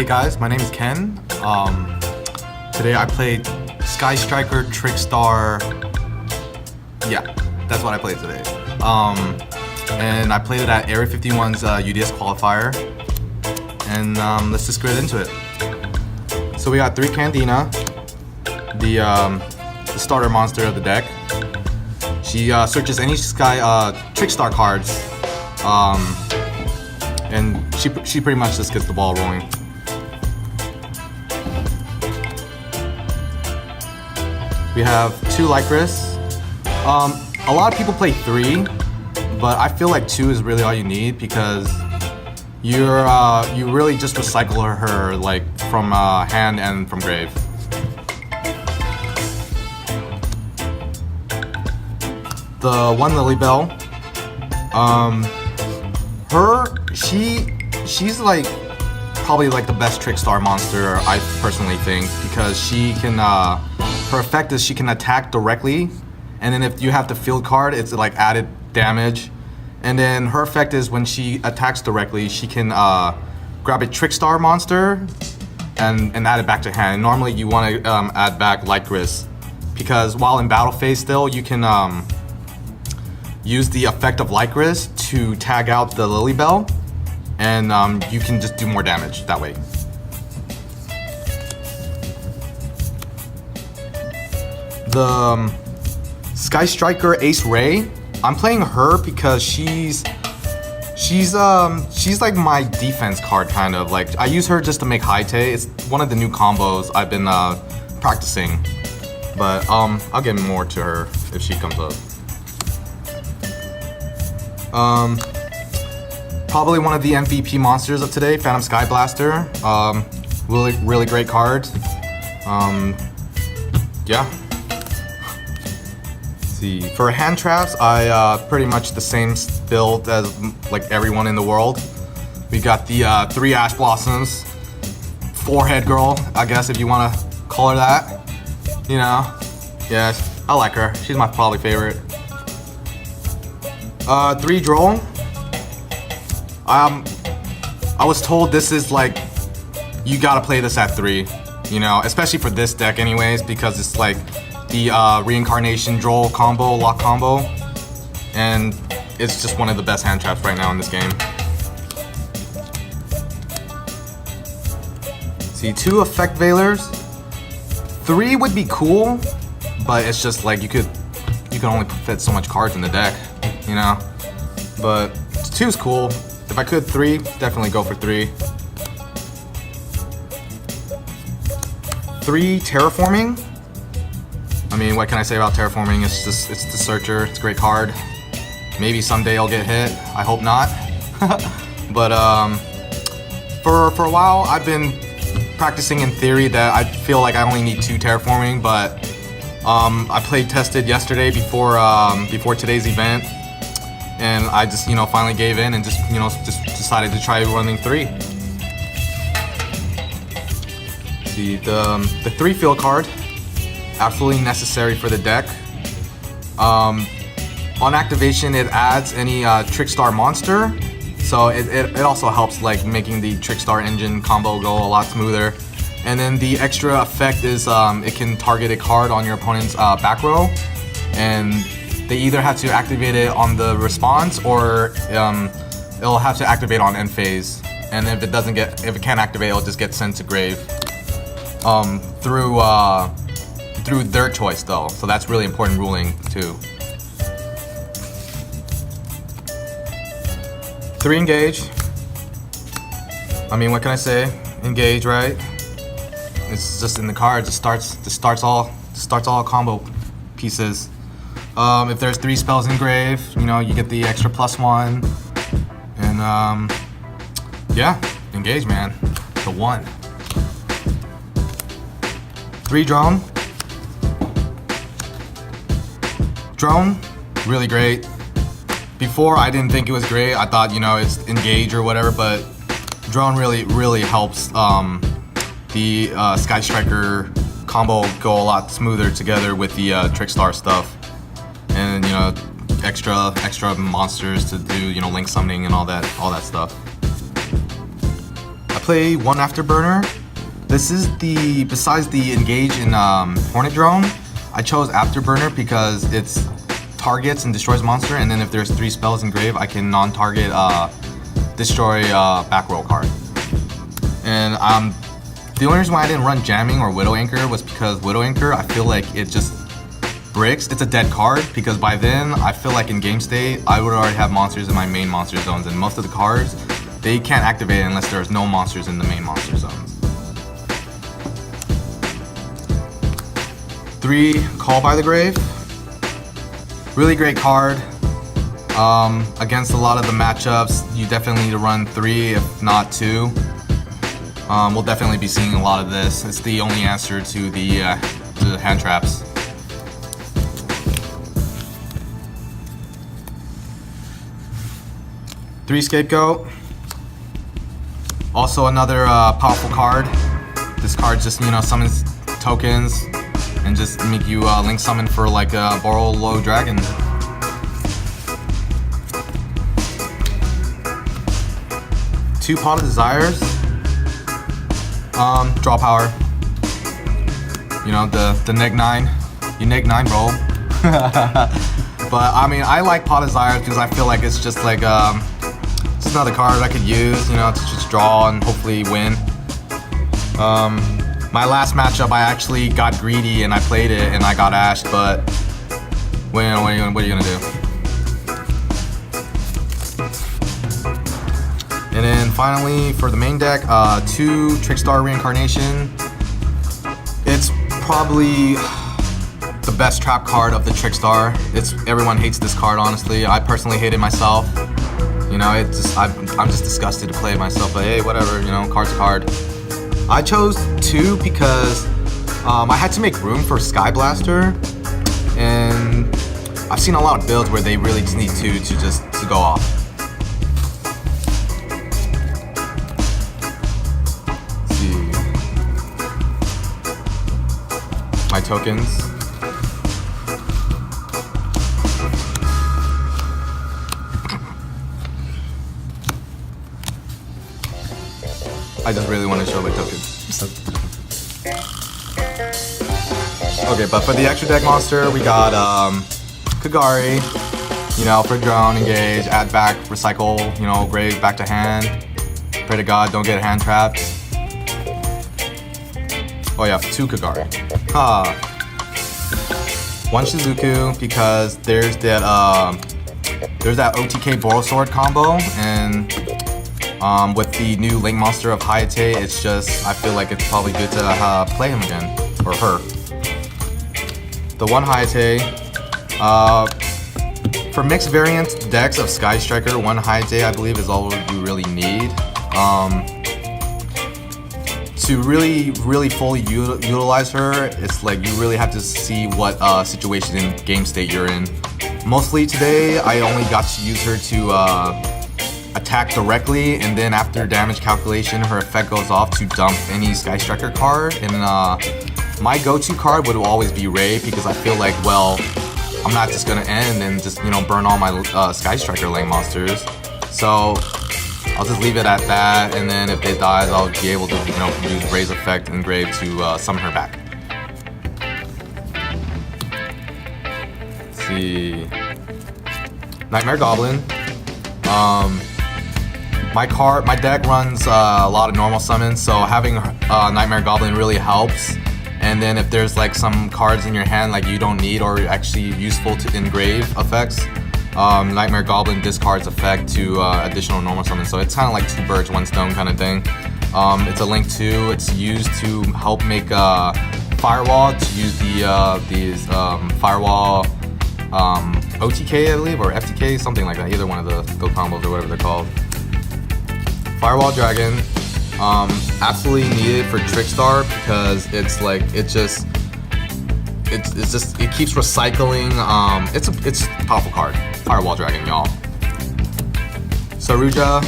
guys, my name is Ken. Today I played Sky Striker, Trickstar. Yeah, that's what I played today. And I played it at Area 51's UDS Qualifier. And let's just get into it. So we got 3 Candina, the starter monster of the deck. She searches any Sky Trickstar cards, and she pretty much just gets the ball rolling. We have 2 Lycris. A lot of people play 3, but I feel like 2 is really all you need because you really just recycle her like from hand and from grave. The 1 Lilybell. She's like probably like the best Trickstar monster, I personally think, because she can her effect is she can attack directly, and then if you have the field card, it's like added damage. And then her effect is when she attacks directly, she can grab a Trickstar monster and add it back to hand. Normally you want to add back Lycris, because while in battle phase still, you can use the effect of Lycris to tag out the Lilybell, and you can just do more damage that way. The Sky Striker Ace Ray, I'm playing her because she's like my defense card, kind of. Like, I use her just to make high tay. It's one of the new combos I've been practicing, but I'll get more to her if she comes up. Probably one of the MVP monsters of today, Phantom Sky Blaster. Really great card. Yeah. See, for hand traps, I pretty much the same build as like everyone in the world. We got the 3 Ash Blossoms, Forehead Girl, I guess if you want to call her that. You know, yeah, I like her. She's my probably favorite. 3 Droll. I was told this is like, you gotta play this at 3, you know, especially for this deck anyways, because it's like the Reincarnation Droll combo, lock combo, and it's just one of the best hand traps right now in this game. See, 2 Effect Veilers. 3 would be cool, but it's just like you can only fit so much cards in the deck, you know. But 2 is cool. If I could 3, definitely go for 3. 3 Terraforming. I mean, what can I say about Terraforming? It's the Searcher. It's a great card. Maybe someday I'll get hit. I hope not. But for a while, I've been practicing in theory that I feel like I only need 2 Terraforming. But I played tested yesterday before today's event, and I just finally gave in and just decided to try running 3. See, the 3 field card. Absolutely necessary for the deck. On activation, it adds any Trickstar monster, so it also helps like making the Trickstar engine combo go a lot smoother. And then the extra effect is it can target a card on your opponent's back row, and they either have to activate it on the response, or it'll have to activate on end phase. And if it can't activate, it'll just get sent to grave through their choice though, so that's really important ruling too. 3 Engage. I mean, what can I say? Engage, right? It's just in the cards. It starts all combo pieces. If there's 3 spells engraved, you get the extra +1, and yeah, engage, man. The 1. 3 Drone. Drone, really great. Before, I didn't think it was great. I thought, it's engage or whatever, but Drone really helps the Sky Striker combo go a lot smoother together with the Trickstar stuff, and extra monsters to do link summoning and all that stuff. I play one Afterburner. This is the, besides the engage in Hornet Drone, I chose Afterburner because it's targets and destroys monster, and then if there's 3 spells in grave, I can non-target destroy back row card. And the only reason why I didn't run Jamming or Widow Anchor was because Widow Anchor, I feel like it just bricks. It's a dead card because by then, I feel like in game state, I would already have monsters in my main monster zones, and most of the cards, they can't activate unless there's no monsters in the main monster zones. 3, Call by the Grave. Really great card. Against a lot of the matchups, you definitely need to run 3, if not 2. We'll definitely be seeing a lot of this. It's the only answer to the hand traps. Three, Scapegoat. Also another powerful card. This card just, you know, summons tokens and just make you link summon for like a Borrow Low Dragon. Two, Pot of Desires. Draw power. You know, the neg 9. You neg 9, bro. But I mean, I like Pot of Desires because I feel like it's just like it's another card I could use, you know, to just draw and hopefully win. My last matchup, I actually got greedy and I played it and I got ashed, but what are you gonna do? And then finally, for the main deck, 2 Trickstar Reincarnation. It's probably the best trap card of the Trickstar. Everyone hates this card, honestly. I personally hate it myself. You know, I'm just disgusted to play it myself, but hey, whatever, you know, card's a card. I chose 2 because I had to make room for Sky Blaster, and I've seen a lot of builds where they really just need 2 to go off. Let's see. My tokens. I just really want to show my tokens. Okay, but for the extra deck monster, we got Kagari, you know, for drone, engage, add back, recycle, you know, grave back to hand. Pray to God, don't get hand trapped. Oh yeah, 2 Kagari. One Shizuku because there's that OTK Boral Sword combo, and with the new Link Monster of Hayate, it's just, I feel like it's probably good to play him again, or her. The one Hayate, for mixed variant decks of Sky Striker, one Hayate I believe is all you really need. To really fully utilize her, it's like you really have to see what situation in game state you're in. Mostly today, I only got to use her to attack directly, and then after damage calculation, her effect goes off to dump any Sky Striker card. And my go-to card would always be Ray, because I feel like, well, I'm not just gonna end and just, you know, burn all my Sky Striker lane monsters. So I'll just leave it at that, and then if they die, I'll be able to, you know, use Ray's effect and Grave to summon her back. Let's see. Nightmare Goblin. My deck runs a lot of normal summons, so having Nightmare Goblin really helps. And then if there's like some cards in your hand like you don't need or actually useful to engrave effects, Nightmare Goblin discards effect to additional normal summons. So it's kind of like 2 birds, 1 stone kind of thing. It's a link 2. It's used to help make Firewall, to use these Firewall OTK, I believe, or FTK, something like that. Either one of the go combos or whatever they're called. Firewall Dragon, absolutely needed for Trickstar because it's like it keeps recycling. It's a powerful card. Firewall Dragon, y'all. Saruja,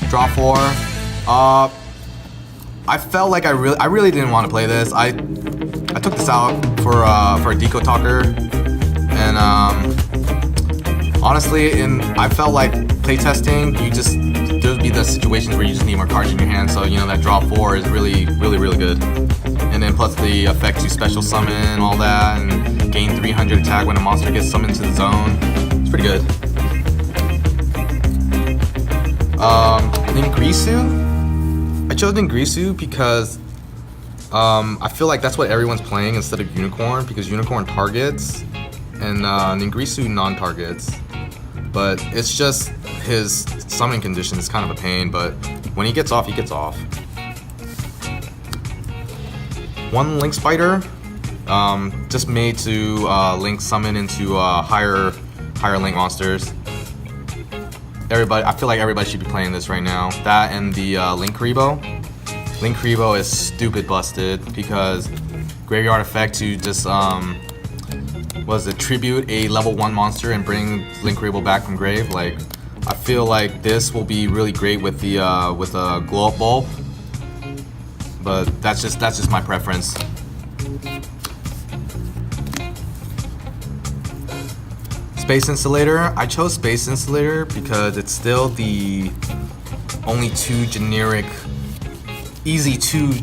draw 4. I felt like I really didn't want to play this. I took this out for a Deco Talker, and Honestly, I felt like playtesting, there'd be the situations where you just need more cards in your hand, so you know that draw 4 is really good. And then plus the effect to special summon, all that, and gain 300 attack when a monster gets summoned to the zone. It's pretty good. Ningrisu? I chose Ningrisu because I feel like that's what everyone's playing instead of Unicorn, because Unicorn targets and Ningrisu non-targets. But it's just his summoning condition is kind of a pain, but when he gets off, he gets off. One Link Spider, just made to Link summon into higher Link monsters. I feel like everybody should be playing this right now. That and the Link Rebo. Link Rebo is stupid busted because Graveyard Effect to just tribute a level 1 monster and bring Link Rebo back from grave. Like, I feel like this will be really great with the Glow Up Bulb, but that's just my preference. Space Insulator. I chose Space Insulator because it's still the only easy two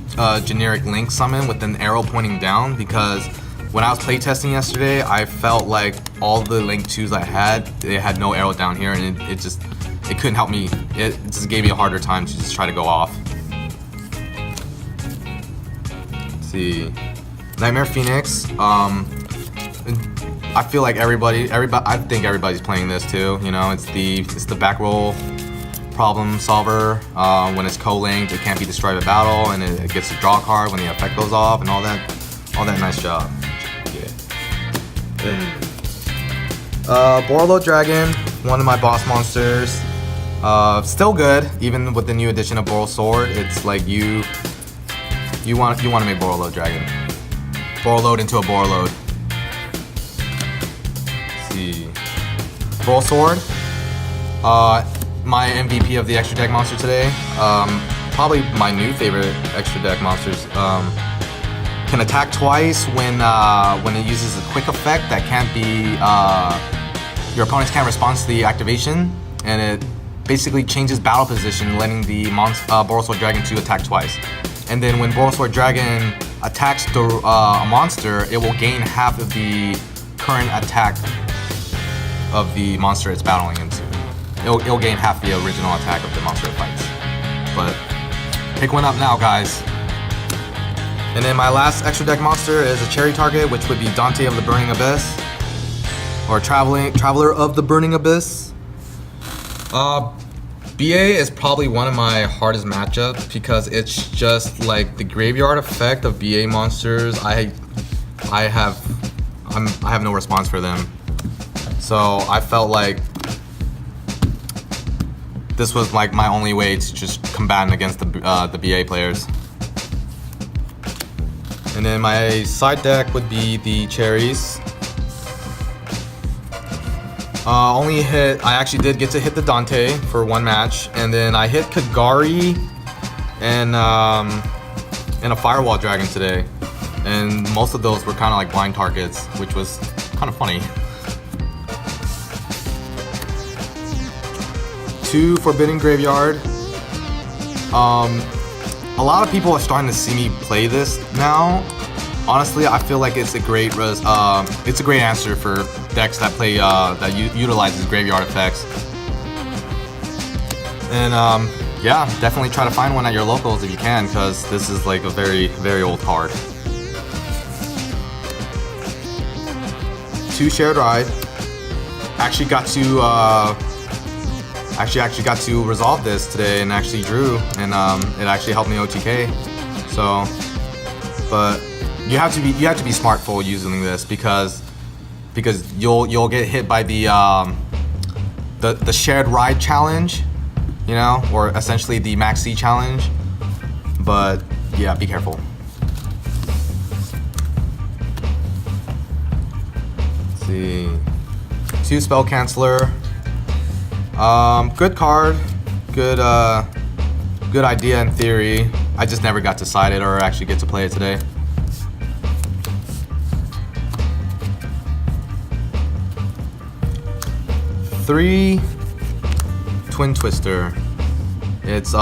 generic Link summon with an arrow pointing down, because when I was playtesting yesterday, I felt like all the Link 2s I had, they had no arrow down here, and it couldn't help me. It just gave me a harder time to just try to go off. Let's see. Nightmare Phoenix. I feel like I think everybody's playing this too. You know, it's the back roll problem solver. When it's co-linked, it can't be destroyed by battle, and it gets to draw a card when the effect goes off, and all that nice job. Borlo Dragon, one of my boss monsters. Still good, even with the new edition of Boral Sword. It's like you want to make Borlo Dragon. Borload into a Borload. Let's see. Boral Sword. My MVP of the extra deck monster today. Probably my new favorite extra deck monsters. Can attack twice when it uses a quick effect that can't be your opponents can't respond to the activation, and it basically changes battle position, letting the Boral Sword Dragon to attack twice. And then when Boral Sword Dragon attacks a monster, it will gain half of the current attack of the monster it's battling into. It'll gain half the original attack of the monster it fights. But pick one up now, guys. And then my last extra deck monster is a cherry target, which would be Dante of the Burning Abyss, or Traveler of the Burning Abyss. BA is probably one of my hardest matchups because it's just like the graveyard effect of BA monsters. I have no response for them, so I felt like this was like my only way to just combat against the BA players. And then my side deck would be the cherries. I actually did get to hit the Dante for one match, and then I hit Kagari and a Firewall Dragon today. And most of those were kind of like blind targets, which was kind of funny. 2 Forbidden Graveyard. A lot of people are starting to see me play this now. Honestly, I feel like it's a great answer for decks that play that utilizes graveyard effects. And yeah, definitely try to find one at your locals if you can, because this is like a very, very old card. 2 Shared Ride. Actually got to resolve this today and actually drew, and it actually helped me OTK. So, but you have to be smartful using this because you'll get hit by the shared ride challenge, you know, or essentially the Max C challenge. But yeah, be careful. Let's see. 2 Spell Canceller. Good card, good idea in theory. I just never got to side it or actually get to play it today. 3 Twin Twister. It's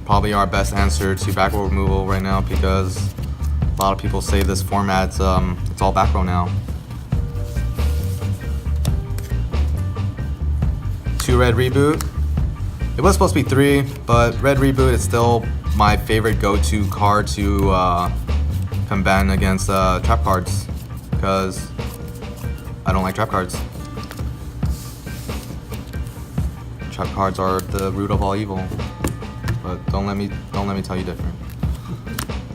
probably our best answer to back row removal right now because a lot of people say this format's it's all back row now. 2 Red Reboot. It was supposed to be 3, but Red Reboot is still my favorite go-to card to combat against trap cards because I don't like trap cards. Trap cards are the root of all evil, but don't let me tell you different.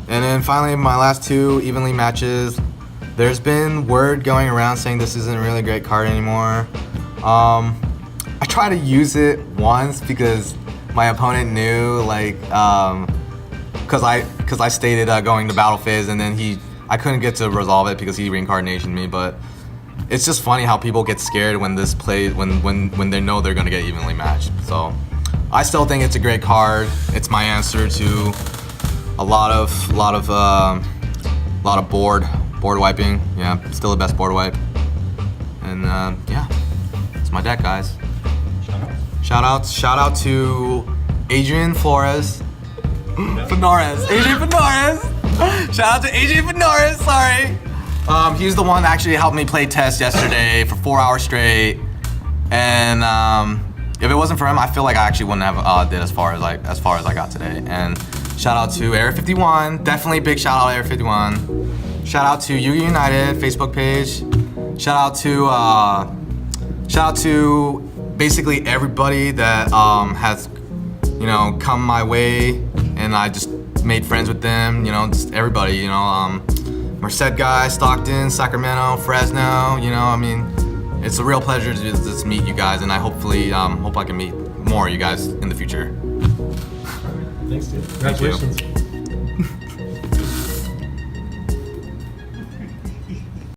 And then finally, my last 2 evenly matches. There's been word going around saying this isn't a really great card anymore. I tried to use it once because my opponent knew, like, because I stated going to Battle Phase, and then I couldn't get to resolve it because he reincarnationed me. But it's just funny how people get scared when this plays when they know they're gonna get evenly matched. So I still think it's a great card. It's my answer to a lot of board wiping. Yeah, still the best board wipe. And yeah, it's my deck, guys. Shout out to Adrian Flores. Adrian Fenores. Shout out to Adrian Fenores, sorry. He's the one that actually helped me play test yesterday for 4 hours straight. And if it wasn't for him, I feel like I actually wouldn't have did as far as I got today. And shout out to Area 51. Definitely big shout out Area 51. Shout out to Yugioh United Facebook page. Shout out to basically everybody that has, you know, come my way, and I just made friends with them. You know, just everybody. You know, Merced guy, Stockton, Sacramento, Fresno. You know, I mean, it's a real pleasure to just meet you guys, and I hopefully hope I can meet more of you guys in the future. Thanks, dude. Congratulations.